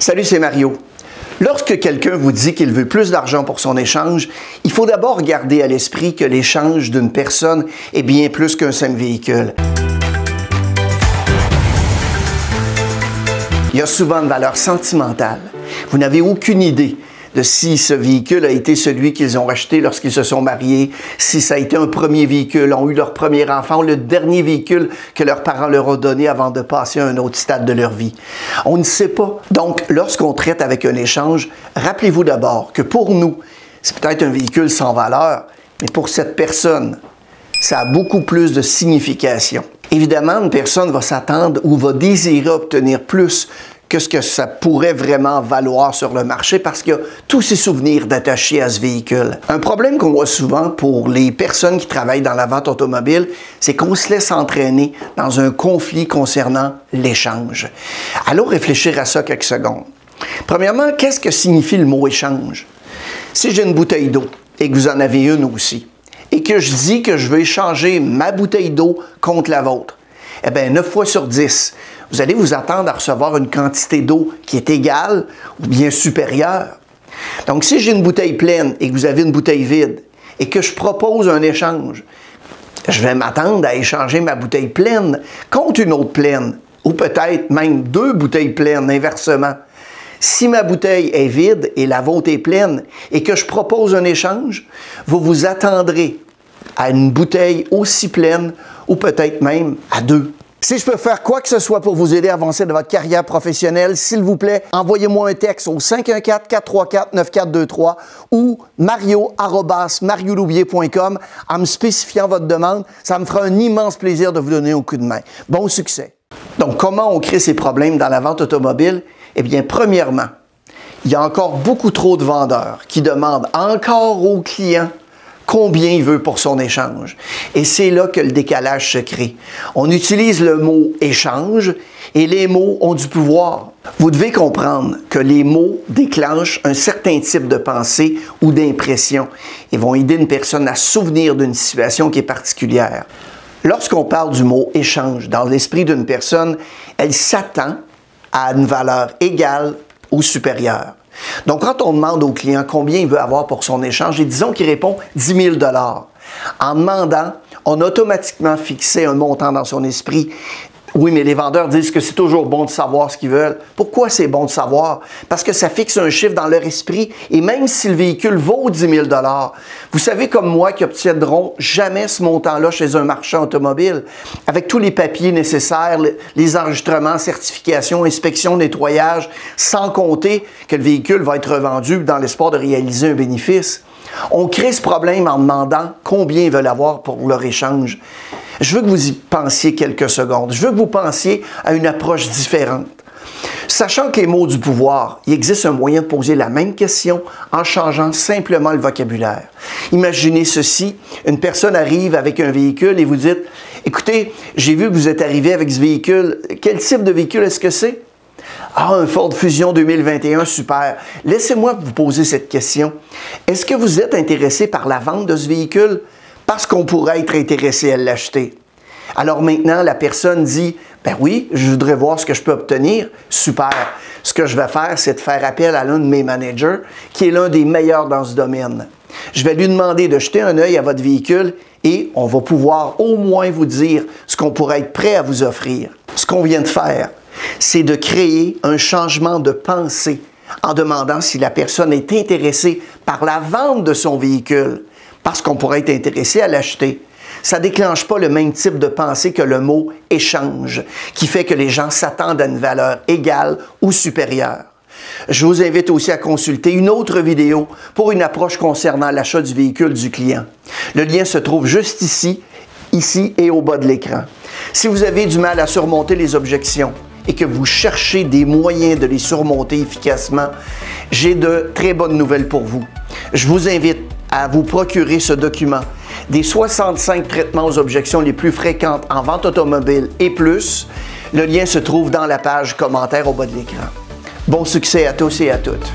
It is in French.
Salut, c'est Mario. Lorsque quelqu'un vous dit qu'il veut plus d'argent pour son échange, il faut d'abord garder à l'esprit que l'échange d'une personne est bien plus qu'un simple véhicule. Il y a souvent une valeur sentimentale. Vous n'avez aucune idée de si ce véhicule a été celui qu'ils ont acheté lorsqu'ils se sont mariés, si ça a été un premier véhicule, ont eu leur premier enfant, ou le dernier véhicule que leurs parents leur ont donné avant de passer à un autre stade de leur vie. On ne sait pas. Donc, lorsqu'on traite avec un échange, rappelez-vous d'abord que pour nous, c'est peut-être un véhicule sans valeur, mais pour cette personne, ça a beaucoup plus de signification. Évidemment, une personne va s'attendre ou va désirer obtenir plus que ce que ça pourrait vraiment valoir sur le marché parce qu'il y a tous ces souvenirs d'attachés à ce véhicule. Un problème qu'on voit souvent pour les personnes qui travaillent dans la vente automobile, c'est qu'on se laisse entraîner dans un conflit concernant l'échange. Allons réfléchir à ça quelques secondes. Premièrement, qu'est-ce que signifie le mot échange? Si j'ai une bouteille d'eau et que vous en avez une aussi, et que je dis que je veux échanger ma bouteille d'eau contre la vôtre, eh bien, 9 fois sur 10, vous allez vous attendre à recevoir une quantité d'eau qui est égale ou bien supérieure. Donc, si j'ai une bouteille pleine et que vous avez une bouteille vide et que je propose un échange, je vais m'attendre à échanger ma bouteille pleine contre une autre pleine ou peut-être même 2 bouteilles pleines, inversement. Si ma bouteille est vide et la vôtre est pleine et que je propose un échange, vous vous attendrez à une bouteille aussi pleine ou peut-être même à 2. Si je peux faire quoi que ce soit pour vous aider à avancer dans votre carrière professionnelle, s'il vous plaît, envoyez-moi un texte au 514-434-9423 ou mario@marioloubier.com en me spécifiant votre demande. Ça me fera un immense plaisir de vous donner un coup de main. Bon succès! Donc, comment on crée ces problèmes dans la vente automobile? Eh bien, premièrement, il y a encore beaucoup trop de vendeurs qui demandent encore aux clients combien il veut pour son échange. Et c'est là que le décalage se crée. On utilise le mot « échange » et les mots ont du pouvoir. Vous devez comprendre que les mots déclenchent un certain type de pensée ou d'impression et vont aider une personne à se souvenir d'une situation qui est particulière. Lorsqu'on parle du mot « échange » dans l'esprit d'une personne, elle s'attend à une valeur égale ou supérieure. Donc, quand on demande au client combien il veut avoir pour son échange, et disons qu'il répond 10 000 $. En demandant, on a automatiquement fixé un montant dans son esprit. Oui, mais les vendeurs disent que c'est toujours bon de savoir ce qu'ils veulent. Pourquoi c'est bon de savoir? Parce que ça fixe un chiffre dans leur esprit et même si le véhicule vaut 10 000 $, vous savez comme moi qu'ils n'obtiendront jamais ce montant-là chez un marchand automobile. Avec tous les papiers nécessaires, les enregistrements, certifications, inspections, nettoyage, sans compter que le véhicule va être revendu dans l'espoir de réaliser un bénéfice. On crée ce problème en demandant combien ils veulent avoir pour leur échange. Je veux que vous y pensiez quelques secondes. Je veux que vous pensiez à une approche différente. Sachant que les mots du pouvoir, il existe un moyen de poser la même question en changeant simplement le vocabulaire. Imaginez ceci, une personne arrive avec un véhicule et vous dites « Écoutez, j'ai vu que vous êtes arrivé avec ce véhicule. Quel type de véhicule est-ce que c'est? » « Ah, un Ford Fusion 2021, super. Laissez-moi vous poser cette question. Est-ce que vous êtes intéressé par la vente de ce véhicule? Parce qu'on pourrait être intéressé à l'acheter. » Alors maintenant, la personne dit « Ben oui, je voudrais voir ce que je peux obtenir. Super. Ce que je vais faire, c'est de faire appel à l'un de mes managers qui est l'un des meilleurs dans ce domaine. Je vais lui demander de jeter un œil à votre véhicule et on va pouvoir au moins vous dire ce qu'on pourrait être prêt à vous offrir. » Ce qu'on vient de faire, c'est de créer un changement de pensée en demandant si la personne est intéressée par la vente de son véhicule, parce qu'on pourrait être intéressé à l'acheter. Ça ne déclenche pas le même type de pensée que le mot « échange », qui fait que les gens s'attendent à une valeur égale ou supérieure. Je vous invite aussi à consulter une autre vidéo pour une approche concernant l'achat du véhicule du client. Le lien se trouve juste ici et au bas de l'écran. Si vous avez du mal à surmonter les objections et que vous cherchez des moyens de les surmonter efficacement, j'ai de très bonnes nouvelles pour vous. Je vous invite à vous procurer ce document des 65 traitements aux objections les plus fréquentes en vente automobile et plus. Le lien se trouve dans la page commentaire au bas de l'écran. Bon succès à tous et à toutes.